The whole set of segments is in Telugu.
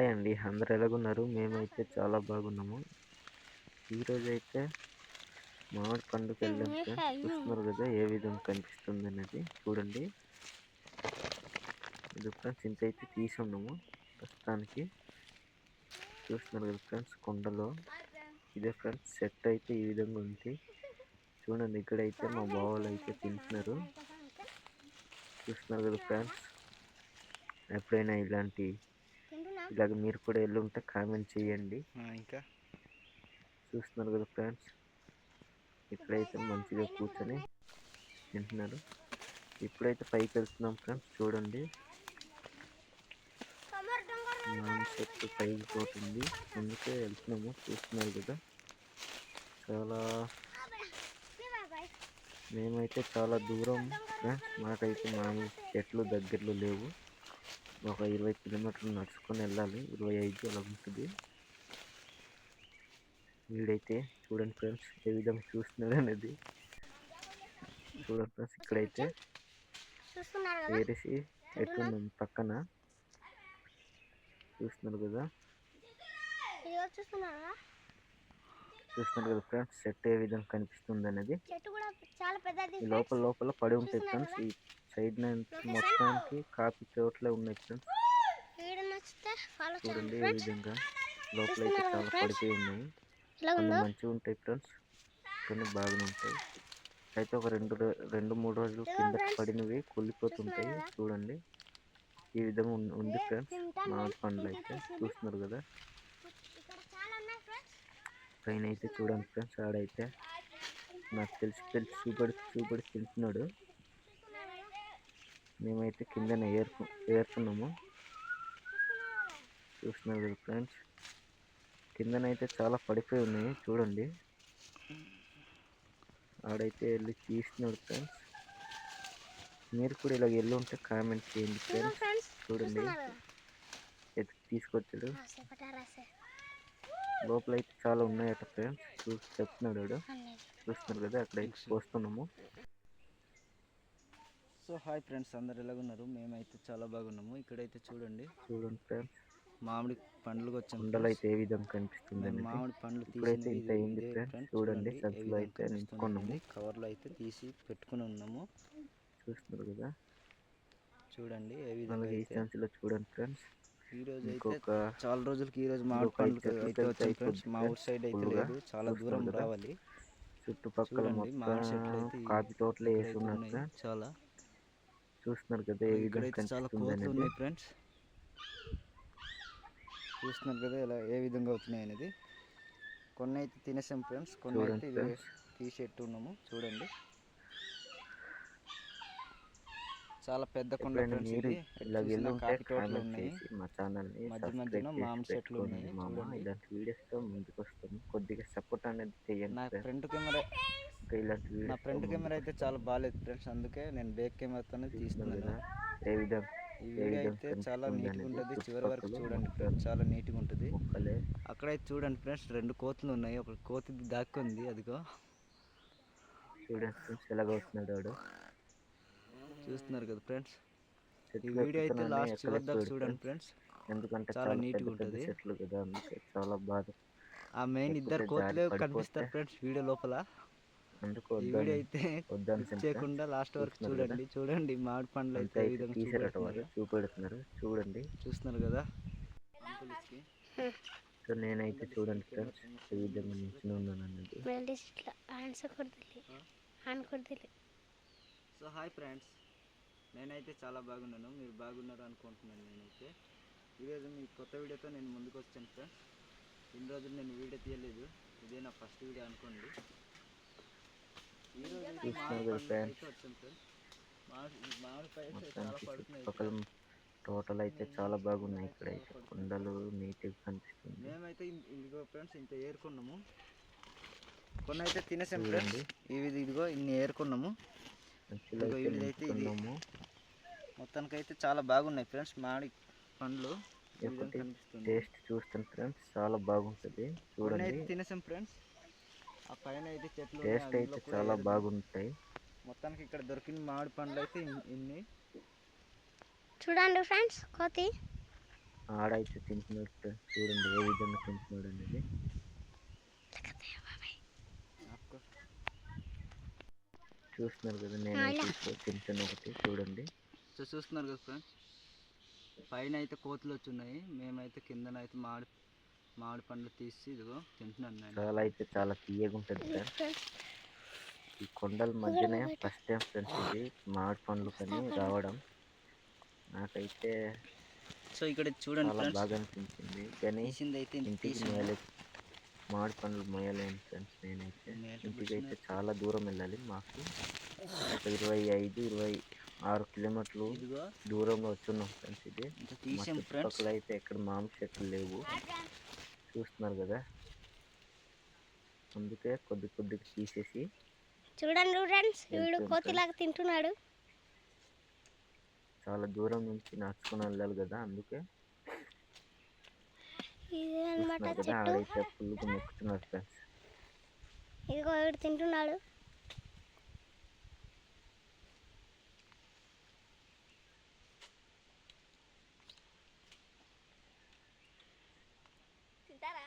హాయ్ అండి. అందరూ ఎలాగున్నారు? మేమైతే చాలా బాగున్నాము. ఈరోజైతే మామిడి పండుకెళ్ళాం ఫ్రెండ్స్. చూస్తున్నారు కదా ఏ విధంగా కనిపిస్తుందనేది. చూడండి. ఇది ఫ్రెండ్స్ ఇంతైతే తీసున్నాము ప్రస్తుతానికి. చూస్తున్నారు కదా ఫ్రెండ్స్ కొండలో. ఇదే ఫ్రెండ్స్ సెట్ అయితే ఈ విధంగా ఉంది. చూడండి ఇక్కడైతే మా బావలు అయితే తింటున్నారు. చూస్తున్నారు కదా ఫ్రెండ్స్. ఎప్పుడైనా ఇలాగ మీరు కూడా వెళ్ళుంటే కామెంట్ చేయండి. ఇంకా చూస్తున్నారు కదా ఫ్రెండ్స్, ఇక్కడైతే మంచిగా కూర్చొని తింటున్నారు. ఇప్పుడైతే పైకి వెళ్తున్నాం ఫ్రెండ్స్. చూడండి మామిడి చెట్టు పైకి పోతుంది, అందుకే వెళ్తున్నాము. చూస్తున్నారు కదా మేమైతే చాలా దూరం ఫ్రెండ్స్. మాకైతే మామిడి చెట్లు దగ్గరలో లేవు. ఒక 20 కిలోమీటర్లు నడుచుకొని వెళ్ళాలి. 25 అలా ఉంటుంది. వీడైతే చూడండి ఫ్రెండ్స్ ఏ విధంగా చూస్తున్నారు అనేది. చూడండి ఫ్రెండ్స్ ఇక్కడైతే ఏరిసి ఎట్టున్నాం పక్కన. చూస్తున్నారు కదా ఫ్రెండ్స్ సెట్ ఏ విధంగా కనిపిస్తుంది అనేది. లోపల పడి ఉంటాయి ఫ్రెండ్స్. ఈ సైడ్ నుంచి మొత్తానికి కాఫీ తోటలే ఉన్నాయి ఫ్రెండ్స్. చూడండి ఏ విధంగా లోపల అయితే చాలా పడిపోయి ఉన్నాయి. కొన్ని మంచిగా ఉంటాయి ఫ్రెండ్స్, కొన్ని బాగానే ఉంటాయి. అయితే ఒక 2-3 రోజులు కింద పడినవి కుళ్ళిపోతుంటాయి. చూడండి ఈ విధంగా ఉంది ఫ్రెండ్స్ మామిడి పండ్లు అయితే. చూస్తున్నారు కదా పైన అయితే చూడండి ఫ్రెండ్స్. ఆడైతే నాకు తెలిసి చూపడి తింటున్నాడు. మేమైతే కిందనే ఏరుతున్నాము. చూస్తున్నారు కదా ఫ్రెండ్స్, కిందనైతే చాలా పడిపోయి ఉన్నాయి. చూడండి ఆడైతే వెళ్ళి తీస్తున్నాడు ఫ్రెండ్స్. మీరు కూడా ఇలా వెళ్ళి ఉంటే కామెంట్ చేయండి ఫ్రెండ్స్. చూడండి తీసుకొచ్చాడు. లోపల అయితే చాలా ఉన్నాయట ఫ్రెండ్స్. చెప్తున్నాడు వాడు. చూస్తున్నారు కదా అక్కడైతే పోస్తున్నాము. సో హాయ్ ఫ్రెండ్స్, అందరు ఎలాగున్నారు? మేమైతే చాలా బాగున్నాము. ఇక్కడైతే చూడండి ఫ్రెండ్స్ మామిడి పండ్లకు వచ్చాం. కొండలు అయితే ఏ విధంగా కనిపిస్తుంది అనేది. మామిడి పండ్లు ఇప్పుడైతే తీసినవి ఇంత అయింది ఫ్రెండ్స్. చూడండి సంచులో అయితే నింపుకున్నాము. కవర్లో అయితే తీసి పెట్టుకుని ఉన్నాము. చూస్తున్నారు కదా చూడండి ఏ విధంగా ఈ సంచులో చూడండి ఫ్రెండ్స్. ఈ రోజు అయితే చాలా రోజులకి ఈ రోజు మామిడి పండ్లు అయితే వచ్చాం ఫ్రెండ్స్. మా ఊరి సైడ్ అయితే లేదు, చాలా దూరం రావాలి. చుట్టుపక్కల మొత్తం కాఫీ తోటలు వేసి ఉన్నాయి. చాలా చూస్తున్నారు కదా ఏ విధంగా చాలా కోతులు ఉన్నాయి ఫ్రెండ్స్. చూస్తున్నారు కదా ఇలా ఏ విధంగా అవుతున్నాయి అనేది. కొన్ని అయితే తినేసాం ఫ్రెండ్స్, కొన్ని అయితే తీసేట్టు ఉన్నాము. చూడండి చాలా పెద్ద కొండ ఫ్రెండ్స్. ఇది కాఫీ తోటలు ఉన్నాయి, మధ్య మధ్యలో మామిడి చెట్లు ఉన్నాయి. చూడండి ఇలాంటి వీడియోస్ తో ముందుకు వస్తాము. కొద్దిగా సపోర్ట్ అనేది చేయండి. నా ఫ్రంట్ కెమెరా అయితే చాలా బాగాలేదు ఫ్రెండ్స్, అందుకే నేను బ్యాక్ కెమెరాతోనే తీస్తున్నాను. ఏ విధంగా ఈ వీడియో అయితే చాలా నీట్గా ఉంటుంది. చివరి వరకు చూడండి ఫ్రెండ్స్, చాలా నీట్గా ఉంటుంది. అక్కడైతే చూడండి ఫ్రెండ్స్ 2 కోతులు ఉన్నాయి. ఒక కోతి దాక్కుంది, అదిగో చూడండి ఫ్రెండ్స్ ఎలాగవుతున్నాడు వాడు. చూస్తున్నారు కదా ఫ్రెండ్స్. ఈ వీడియో అయితే లాస్ట్ చివరి దాకా చూడండి ఫ్రెండ్స్, ఎందుకంటే చాలా నీట్గా ఉంటుంది. చెట్లు కదా, అందుకే చాలా బాధ. ఆ మెయిన్ 2 కోతులే కనిపిస్తారు ఫ్రెండ్స్ వీడియో లోపల. ఈ వీడియో అయితే చేయకుండా లాస్ట్ వరకు చూడండి. చూడండి మామిడి పండ్లు అయితే ఏ విధంగా చూపెడుతున్నారు. చూడండి చూస్తున్నారు కదా. సో నేనైతే చూడండి ఫ్రెండ్స్ ఏ విధంగా నిల్చుని ఉన్నాను అన్నది. సో హాయ్ ఫ్రెండ్స్, నేనైతే చాలా బాగున్నాను. మీరు బాగున్నారు అనుకుంటున్నాను. నేనైతే ఈరోజు మీ కొత్త వీడియోతో నేను ముందుకు వచ్చాను ఫ్రెండ్స్. ఇన్ని రోజులు నేను వీడియో తీయలేదు, ఇదే నా ఫస్ట్ వీడియో అనుకోండి. ఈరోజు టోటల్ అయితే చాలా బాగున్నాయి. ఇక్కడ అయితే కొండలు నీట్గా కనిపిస్తుంది. మేమైతే ఇదిగో ఫ్రెండ్స్ ఇంత ఏరుకున్నాము. కొన్ని అయితే తినేసాం ఫ్రెండ్స్. ఇదిగో ఇన్ని ఏరుకున్నాము. ఇది మొత్తానికైతే చాలా బాగున్నాయి ఫ్రెండ్స్ మామిడి పండ్లు. టేస్ట్ చూస్తాను ఫ్రెండ్స్, చాలా బాగుంటుంది. చూడండి తినేసాం ఫ్రెండ్స్. ఆ పైన అయితే చెట్లు టేస్ట్ అయితే చాలా బాగుంటాయి. మొత్తానికి ఇక్కడ దొరికిన మామిడి పండ్లు అయితే ఇన్ని చూడండి ఫ్రెండ్స్. కోతి ఆడైతే తింటున్నాడు ఫ్రెండ్స్, చూడండి ఏ విధంగా తింటున్నాడు అనేది. చూస్తున్నారు కదా, నేనైతే ఇప్పుడు తింటాను ఒకటి, చూడండి. చూస్తున్నారు కదా ఫ్రెండ్స్, పైన అయితే కోతులు వచ్చి ఉన్నాయి, మేమైతే కిందనైతే మామిడి పండ్లు తీసి ఇదిగో తింటున్నాను నేను. చాలా అయితే చాలా తీయగా ఉంటుంది ఫ్రెండ్స్. ఈ కొండల మధ్యనే ఫస్ట్ టైం ఫ్రెండ్స్ ఇది మామిడి పండ్లు కానీ రావడం. నాకైతే సో ఇక్కడ చూడండి చాలా బాగా అనిపించింది, కానీ ఇంటికి మామిడి పండ్లు మోయలేను ఫ్రెండ్స్. నేనైతే ఇంటికి అయితే చాలా దూరం వెళ్ళాలి, మాకు ఒక 25-26 కిలోమీటర్లు దూరంలో వచ్చున్నాం ఫ్రెండ్స్. ఇది మా చుట్టుపక్కల అయితే ఎక్కడ మామిడి చెట్లు లేవు, చూస్తున్నారు కదా. అందుకే కొద్దిగా తీసేసి చూడండి ఫ్రెండ్స్, వీడు కోతిలాగా తింటున్నాడు. చాలా దూరం నుంచి నడుచుకుని వెళ్ళాలి కదా, అందుకే చెట్టు ఆడైతే ఫుల్గా మొక్కుతున్నారు ఫ్రెండ్స్. ఇదిగో వీడు తింటున్నాడు. తింటారా?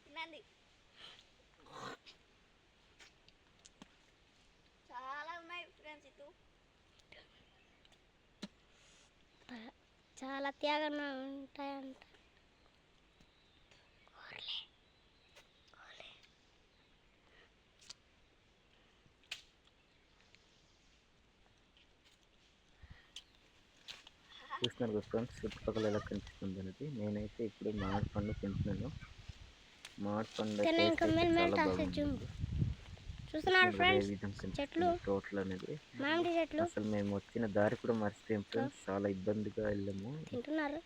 తినండి. చాలా ఉన్నాయి ఫ్రెండ్స్, ఇటు చాలా త్యాగంగా ఉంటాయంట. చూస్తున్నారు కదా ఫ్రెండ్స్, చుట్టుపక్కల ఎలా కనిపిస్తుంది అనేది. నేనైతే ఇప్పుడు మామిడి పండు తింటున్నాను. మామిడి పండు చూస్తున్నారు ఫ్రెండ్స్, చెట్లు తోటలు అనేది. మామిడి చెట్లు. అసలు మేము వచ్చిన దారి కూడా మర్చిపోయాం ఫ్రెండ్స్, చాలా ఇబ్బందిగా వెళ్ళాము. తింటున్నారు.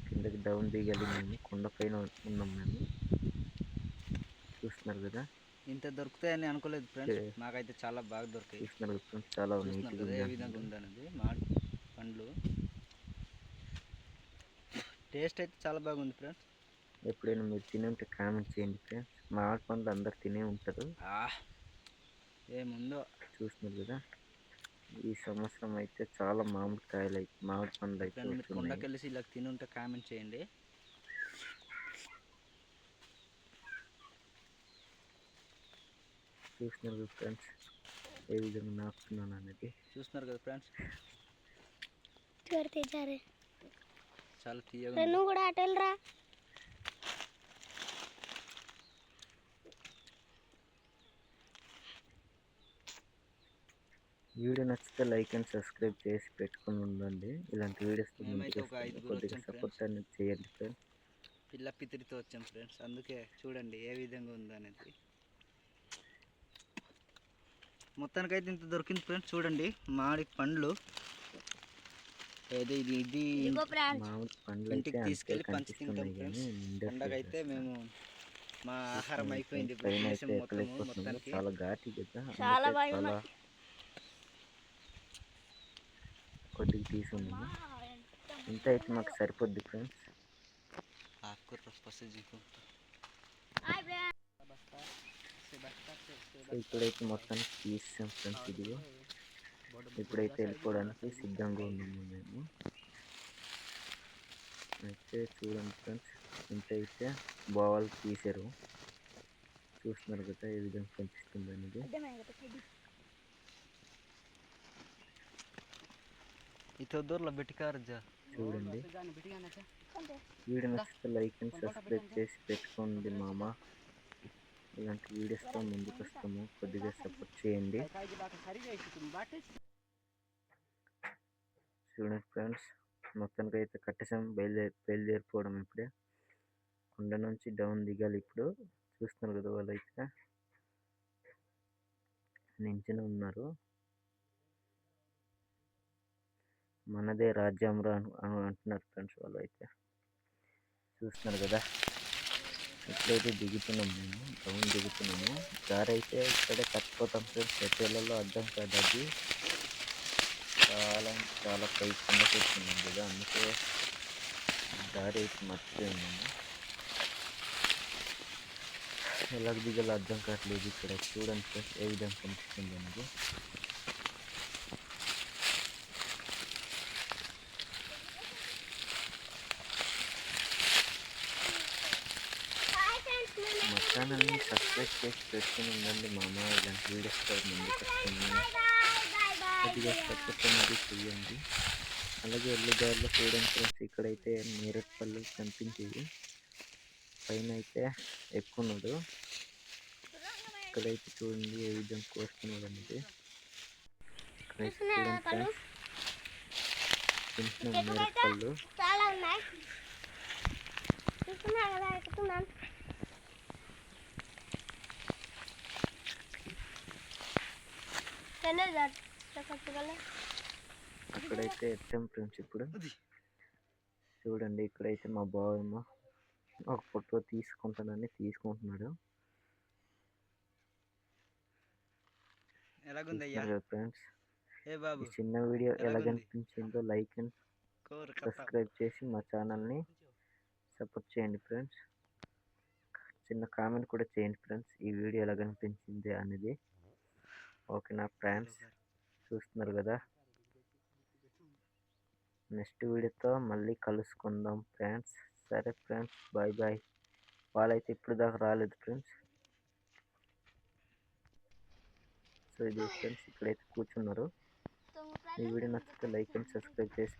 కిందకి డౌన్ దిగాలి, మేము కొండపైన ఉన్నాం మేము. చూస్తున్నారు కదా, ఇంత దొరుకుతాయని అనుకోలేదు ఫ్రెండ్స్, మాకైతే చాలా బాగా దొరికాయి. చూస్తున్నారు కదా ఫ్రెండ్స్, చాలా నీట్గా ఏ విధంగా ఉందనేది. మామిడి పండ్లు టేస్ట్ అయితే చాలా బాగుంది ఫ్రెండ్స్. ఎప్పుడైనా మీరు తిని ఉంటే కామెంట్ చేయండి ఫ్రెండ్స్. మామిడి పండ్లు అందరు తినే ఉంటారు, ఏముందో. చూస్తున్నారు కదా, ఈ సంవత్సరం అయితే చాలా మామిడి పండ్లు అయితే మీరు కొండకెళ్ళి ఇలా తిని ఉంటే కామెంట్ చేయండి. చూస్తున్నారు కదా ఫ్రెండ్స్, ఏ విధంగా నాకుతున్నాను అనేది. చూస్తున్నారు కదా ఫ్రెండ్స్, చాలా తీయగా. నువ్వు కూడా అటు వెళ్ళరా. వీడియో నచ్చితే లైక్ అండ్ సబ్స్క్రైబ్ చేసి పెట్టుకుని ఉండండి. ఇలాంటి వీడియోస్ కొద్దిగా సపోర్ట్ అనేది చేయండి ఫ్రెండ్స్. పిల్ల పితిరితో వచ్చాం ఫ్రెండ్స్, అందుకే చూడండి ఏ విధంగా ఉందనేది. మొత్తానికైతే ఇంత దొరికింది ఫ్రెండ్స్. చూడండి మామిడి పండ్లు, ఇది ఇంటికి తీసుకెళ్ళి పంచి తింటాం ఫ్రెండ్స్. పండగైతే మేము మా ఆహారం అయిపోయింది మొత్తానికి. చాలా ఘాటి కదా, చాలా కొద్దిగా తీసుకున్నాము. ఇంత అయితే మాకు సరిపోద్ది ఫ్రెండ్స్. ఇప్పుడైతే మొత్తానికి తీసాం ఫ్రెండ్స్. ఇదిగో ఇప్పుడైతే వెళ్ళిపోవడానికి సిద్ధంగా ఉన్నాము మేము. అయితే చూడండి ఫ్రెండ్స్, ఇంత అయితే బావాలు తీసారు. చూస్తున్నారు కదా ఏ విధంగా కనిపిస్తుంది అనేది. చూడండి, వీడియో నచ్చితే లైక్ అండ్ సబ్స్క్రైబ్ చేసి పెట్టుకోండి మామ. ఇలాంటి వీడియోస్తో ముందుకు వస్తాము, కొద్దిగా సపోర్ట్ చేయండి. చూడండి ఫ్రెండ్స్, మొత్తానికి అయితే కట్టేసాం, బయలుదేరిపోవడం. ఇప్పుడే కొండ నుంచి డౌన్ దిగాలి ఇప్పుడు. చూస్తున్నారు కదా, వాళ్ళు అయితే నించుని ఉన్నారు. మనదే రాజ్యం రా అని అంటున్నారు ఫ్రెండ్స్ వాళ్ళు అయితే. చూస్తున్నారు కదా, ఇప్పుడైతే దిగుతున్నాం, మేము డౌన్ దిగుతున్నాము. దారి అయితే ఇక్కడే తప్పిపోతాం ఫ్రెండ్స్, ఎట్లలో అర్థం కాదు. అది చాలా పై కిందకి వస్తున్నాం కదా, అందుకే దారి అయితే మర్చిపోయినాము. ఎలా దిగాలో అర్థం కావట్లేదు. ఇక్కడ చూడండి ఫ్రెండ్స్ ఏ విధంగా కనిపిస్తుంది అనేది. సబ్స్క్రైబ్ చేసి పెట్టుకుని ఉండండి మామ, ఇలాంటి వీడియోస్ ముందుకు వస్తుంది. కొద్దిగా సపోర్ట్ అనేది చేయండి. అలాగే ఎల్లుదారిలో చూడండి ఫ్రెండ్స్, ఇక్కడైతే నేరేడు పళ్ళు కనిపించేవి, పైన అయితే ఎక్కున్నాడు. ఇక్కడైతే చూడండి ఏ విధంగా కోసుకున్నాడు అనేది. ఇక్కడైతే చూడండి ఫ్రెండ్స్, చిన్న నేరేడు పళ్ళు. చాలా ఉన్నాయి. చూస్తున్నా కదా, ఎక్కుతున్నాను. అక్కడైతే ఎత్తాం ఫ్రెండ్స్. ఇప్పుడు చూడండి, ఇక్కడైతే మా బావేమో ఒక ఫోటో తీసుకుంటానని తీసుకుంటున్నాడు. ఎలాగుందయ్యా ఫ్రెండ్స్, ఏ బాబు? ఈ చిన్న వీడియో ఎలాగుంది? ఎలాగనిపించిందో లైక్ అండ్ సబ్స్క్రైబ్ చేసి మా ఛానల్ని సపోర్ట్ చేయండి ఫ్రెండ్స్. చిన్న కామెంట్ కూడా చేయండి ఫ్రెండ్స్, ఈ వీడియో ఎలాగనిపించింది అనేది. ఓకేనా ఫ్రెండ్స్, చూస్తున్నారు కదా. నెక్స్ట్ వీడియోతో మళ్ళీ కలుసుకుందాం ఫ్రెండ్స్. సరే ఫ్రెండ్స్, బాయ్ బాయ్. వాళ్ళైతే ఇప్పుడు దాకా రాలేదు ఫ్రెండ్స్. సో ఇది ఫ్రెండ్స్, ఇక్కడైతే కూర్చున్నారు. ఈ వీడియో నచ్చితే లైక్ అండ్ సబ్స్క్రైబ్ చేసి